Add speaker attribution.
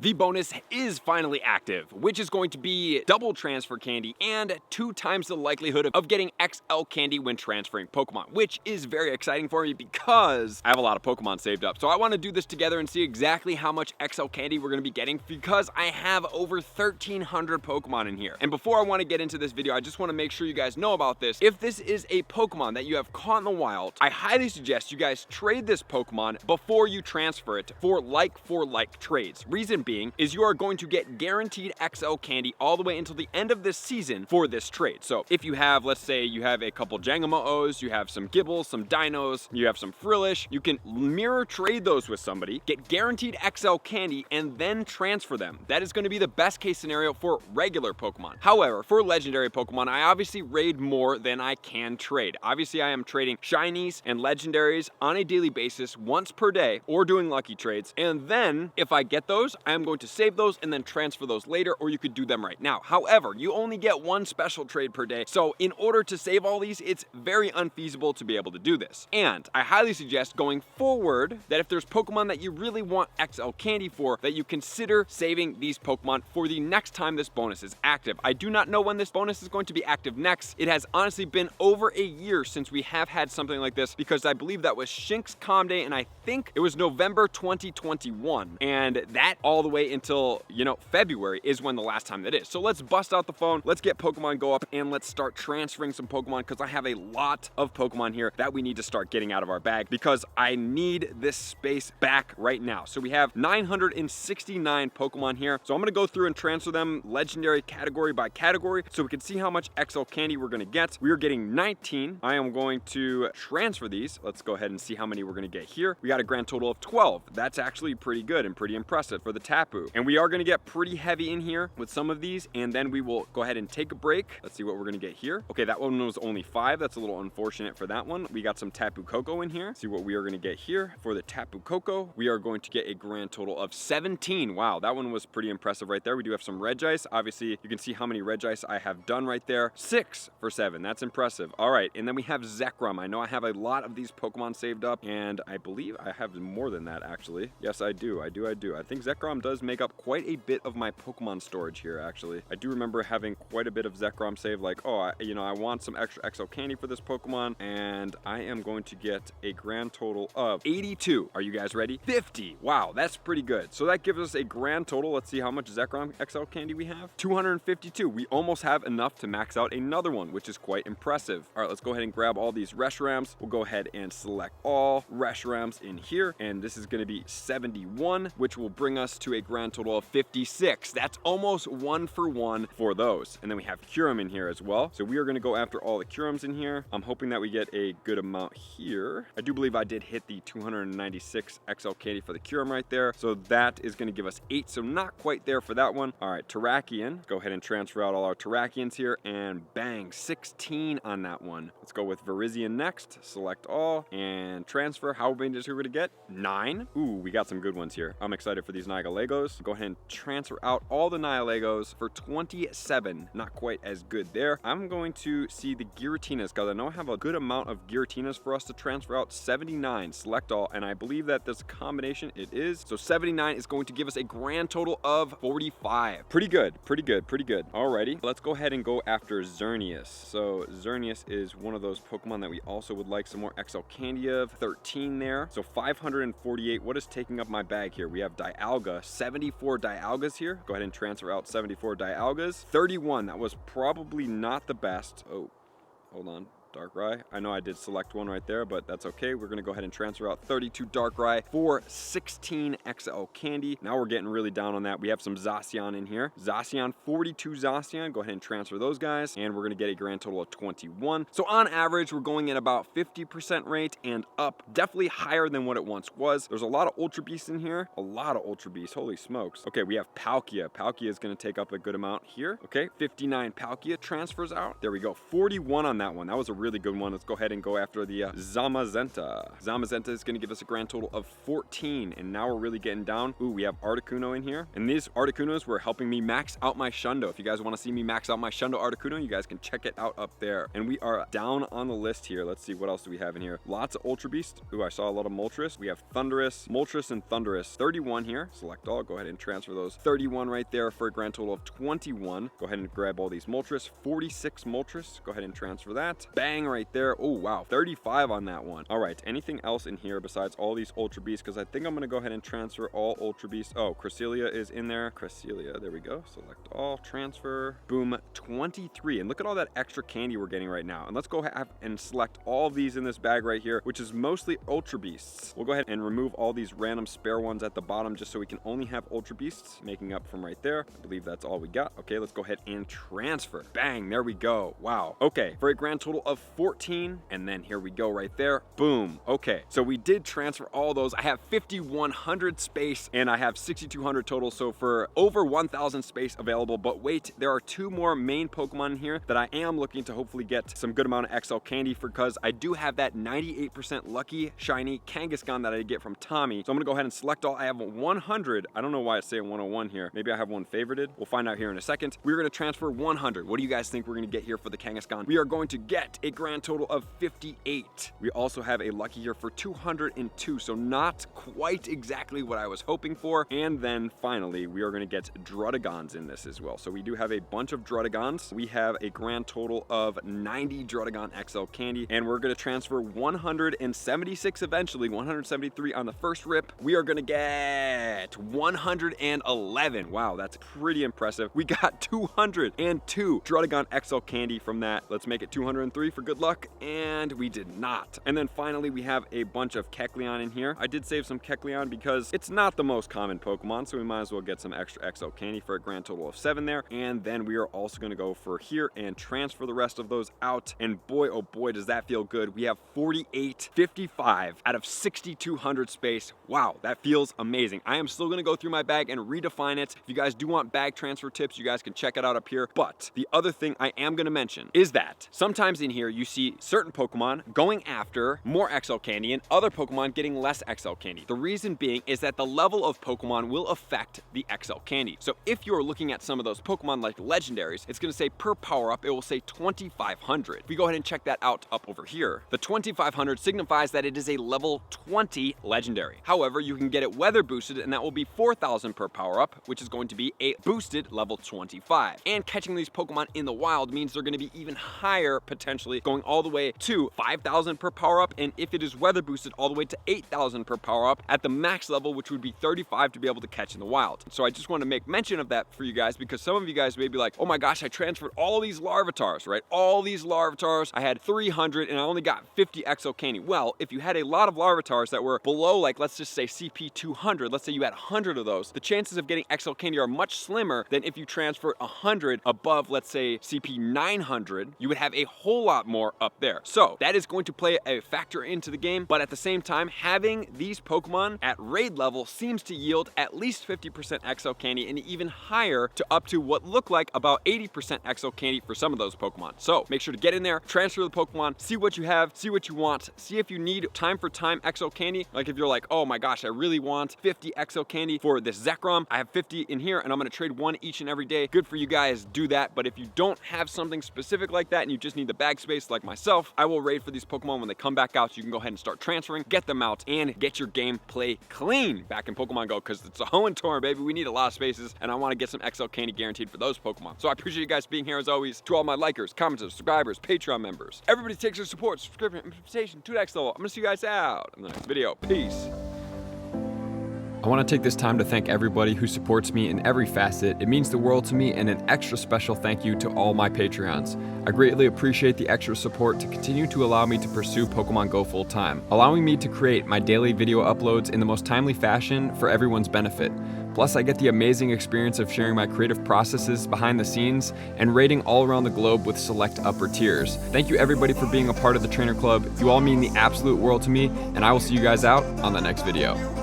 Speaker 1: the bonus is finally active, which is going to be double transfer candy and 2 times the likelihood of getting XL candy when transferring Pokemon, which is very exciting for me because I have a lot of Pokemon saved up. So I want to do this together and see exactly how much XL candy we're going to be getting because I have over 1,300 Pokemon in here. And before I want to get into this video, I just want to make sure you guys know about this. If this is a Pokemon that you have caught in the wild, I highly suggest you guys trade this Pokemon before you transfer it for like trades. Reason being is you are going to get guaranteed XL candy all the way until the end of this season for this trade. So if you have, let's say you have a couple Jangamo-Os, you have some Gibbles, some Dinos, you have some Frillish, you can mirror trade those with somebody, get guaranteed XL candy, and then transfer them. That is going to be the best case scenario for regular Pokemon. However, for legendary Pokemon, I obviously raid more than I can trade. Obviously, I am trading shinies and legendaries on a daily basis once per day or doing lucky trades. And then if I get those, I am going to save those and then transfer those later, or you could do them right now. However, you only get one special trade per day. So in order to save all these, it's very unfeasible to be able to do this. And I highly suggest going forward that if there's Pokemon that you really want XL candy for, that you consider saving these Pokemon for the next time this bonus is active. I do not know when this bonus is going to be active next. It has honestly been over a year since we have had something like this because I believe that was Shink's Calm Day and I think it was November 2021. And that all the way until, February is when the last time that is. So let's bust out the phone, let's get Pokemon Go up, and let's start transferring some Pokemon because I have a lot of Pokemon here that we need to start getting out of our bag because I need this space back right now. So we have 969 Pokemon here. So I'm going to go through and transfer them legendary category by category so we can see how much XL candy we're going to get. We are getting 19. I am going to transfer these. Let's go ahead and see how many we're going to get here. We got a grand total of 12. That's actually pretty good and pretty impressive for the Tapu. And we are going to get pretty heavy in here with some of these, and then we will go ahead and take a break. Let's see what we're going to get here. Okay, that one was only 5. That's a little unfortunate for that one. We got some Tapu Koko in here. Let's see what we are going to get here. For the Tapu Koko, we are going to get a grand total of 17. Wow, that one was pretty impressive right there. We do have some Regice. Obviously, you can see how many Regice I have done right there. 6 for 7. That's impressive. All right, and then we have Zekrom. I know I have a lot of these Pokemon saved up, and I believe I have more than that, actually. Yes, I do. I think Zekrom does make up quite a bit of my Pokemon storage here, actually. I do remember having quite a bit of Zekrom saved, like, I want some extra XL candy for this Pokemon, and I am going to get a grand total of 82. Are you guys ready? 50. Wow, that's pretty good. So that gives us a grand total. Let's see how much Zekrom XL candy we have. 252. We almost have enough to max out another one, which is quite impressive. All right, let's go ahead and grab all these Reshiram's. We'll go ahead and select all Reshiram's in here, and this is going to be 71, which will bring us to a grand total of 56. That's almost 1 for 1 for those. And then we have Kyurem in here as well. So we are going to go after all the Kyurems in here. I'm hoping that we get a good amount here. I do believe I did hit the 296 XL candy for the Kyurem right there. So that is going to give us 8. So not quite there for that one. All right, Terrakion. Go ahead and transfer out all our Terrakions here, and bang, 16 on that one. Let's go with Virizion next. Select all and transfer. How many are we going to get? 9. Ooh, we got some good ones here. I'm excited for these Nigalagos. Go ahead and transfer out all the Nigalagos for 27. Not quite as good there. I'm going to see the Giratinas because I know I have a good amount of Giratinas for us to transfer out. 79. Select all, and I believe that this combination it is. So 79 is going to give us a grand total of 45. Pretty good. Alrighty, let's go ahead and go after Xerneas. So Xerneas is one of those Pokemon that we also would like some more XL candy of. 13 there. So 548. What is taking up my bag here? We have Dialga. 74 Dialgas here. Go ahead and transfer out 74 Dialgas. 31. That was probably not the best. Oh, hold on. Darkrai. I know I did select one right there, but that's okay. We're going to go ahead and transfer out 32 Darkrai for 16 XL candy. Now we're getting really down on that. We have some Zacian in here. Zacian, 42 Zacian. Go ahead and transfer those guys, and we're going to get a grand total of 21. So on average, we're going at about 50% rate and up. Definitely higher than what it once was. There's a lot of Ultra Beasts in here. A lot of Ultra Beasts. Holy smokes. Okay, we have Palkia. Palkia is going to take up a good amount here. Okay, 59 Palkia transfers out. There we go. 41 on that one. That was a really good one. Let's go ahead and go after the Zamazenta. Zamazenta is going to give us a grand total of 14, and now we're really getting down. Ooh, we have Articuno in here, and these Articunos were helping me max out my Shundo. If you guys want to see me max out my Shundo Articuno, you guys can check it out up there. And we are down on the list here. Let's see, what else do we have in here? Lots of Ultra Beast. Ooh, I saw a lot of Moltres. We have Thundurus, Moltres, and Thundurus. 31 here. Select all. Go ahead and transfer those 31 right there for a grand total of 21. Go ahead and grab all these Moltres. 46 Moltres. Go ahead and transfer that. Bang right there. Oh, wow. 35 on that one. All right. Anything else in here besides all these Ultra Beasts? Because I think I'm going to go ahead and transfer all Ultra Beasts. Oh, Cresselia is in there. Cresselia. There we go. Select all. Transfer. Boom. 23. And look at all that extra candy we're getting right now. And let's go ahead and select all of these in this bag right here, which is mostly Ultra Beasts. We'll go ahead and remove all these random spare ones at the bottom just so we can only have Ultra Beasts, making up from right there. I believe that's all we got. Okay, let's go ahead and transfer. Bang, there we go. Wow. Okay, for a grand total of 14, and then here we go right there. Boom. Okay, so we did transfer all those. I have 5,100 space, and I have 6,200 total, so for over 1,000 space available. But wait, there are two more main Pokemon in here that I am looking to hopefully get some good amount of XL candy for, because I do have that 98% lucky shiny Kangaskhan that I get from Tommy. So I'm gonna go ahead and select all. I have 100. I don't know why it's saying 101 here. Maybe I have one favorited. We'll find out here in a second. We're gonna transfer 100. What do you guys think we're gonna get here for the Kangaskhan? We are going to get a grand total of 58. We also have a lucky here for 202, so not quite exactly what I was hoping for. And then finally, we are gonna get Druddigons in this as well. So we do have a bunch of Druddigons. We have a grand total of 90 Druddigon XL candy, and we're gonna transfer 176 eventually, 173 on the first rip. We are gonna get 111. Wow, that's pretty impressive. We got 202 Druddigon XL candy from that. Let's make it 203 for good luck, and we did not. And then finally, we have a bunch of Kecleon in here. I did save some Kecleon because it's not the most common Pokemon, so we might as well get some extra XL candy for a grand total of 7 there. And then we are also gonna go for here and transfer the rest of those out. And boy, oh boy, does that feel good. We have 48.55 out of 6,200 space. Wow, that feels amazing. I am still gonna go through my bag and redefine it. If you guys do want bag transfer tips, you guys can check it out up here. But the other thing I am gonna mention is that sometimes in here you see certain Pokemon going after more XL candy and other Pokemon getting less XL candy. The reason being is that the level of Pokemon will affect the XL candy. So if you're looking at some of those Pokemon like legendaries, it's gonna say per power up, it will say 2,500. If we go ahead and check that out up over here, the 2,500 signifies that it is a level 20 legendary. However, you can get it weather boosted, and that will be 4,000 per power up, which is going to be a boosted level 25. And catching these Pokemon in the wild means they're going to be even higher, potentially going all the way to 5,000 per power up, and if it is weather boosted, all the way to 8,000 per power up at the max level, which would be 35 to be able to catch in the wild. So I just want to make mention of that for you guys, because some of you guys may be like, oh my gosh, I transferred all these Larvitars, right? All these Larvitars, I had 300 and I only got 50 XL candy. Well, if you had a lot of Larvitars that were below, like, let's just say CP 200, let's say you had 100 of those, the chances of getting XL candy are much slimmer than if you transfer 100 above, let's say CP 900, you would have a whole lot more up there. So that is going to play a factor into the game, but at the same time, having these Pokemon at raid level seems to yield at least 50% XL candy, and even higher to up to what look like about 80% XL candy for some of those Pokemon. So make sure to get in there, transfer the Pokemon, see what you have, see what you want, see if you need time for time XL candy. Like if you're like, oh my gosh, I really want 50 XL candy for this Zekrom, I have 50 in here and I'm gonna trade one each and every day. Good for you guys, do that. But if you don't have something specific like that and you just need the bag space like myself, I will raid for these Pokemon when they come back out, so you can go ahead and start transferring, get them out, and get your gameplay clean back in Pokemon Go, because it's a Hoenn tour, baby. We need a lot of spaces, and I want to get some XL candy guaranteed for those Pokemon. So I appreciate you guys being here as always. To all my likers, commenters, subscribers, Patreon members, everybody takes their support, subscription, invitation to the next level. I'm gonna see you guys out in the next video. Peace. I want to take this time to thank everybody who supports me in every facet. It means the world to me, and an extra special thank you to all my Patreons. I greatly appreciate the extra support to continue to allow me to pursue Pokemon Go full time, allowing me to create my daily video uploads in the most timely fashion for everyone's benefit. Plus, I get the amazing experience of sharing my creative processes behind the scenes and raiding all around the globe with select upper tiers. Thank you everybody for being a part of the Trainer Club. You all mean the absolute world to me, and I will see you guys out on the next video.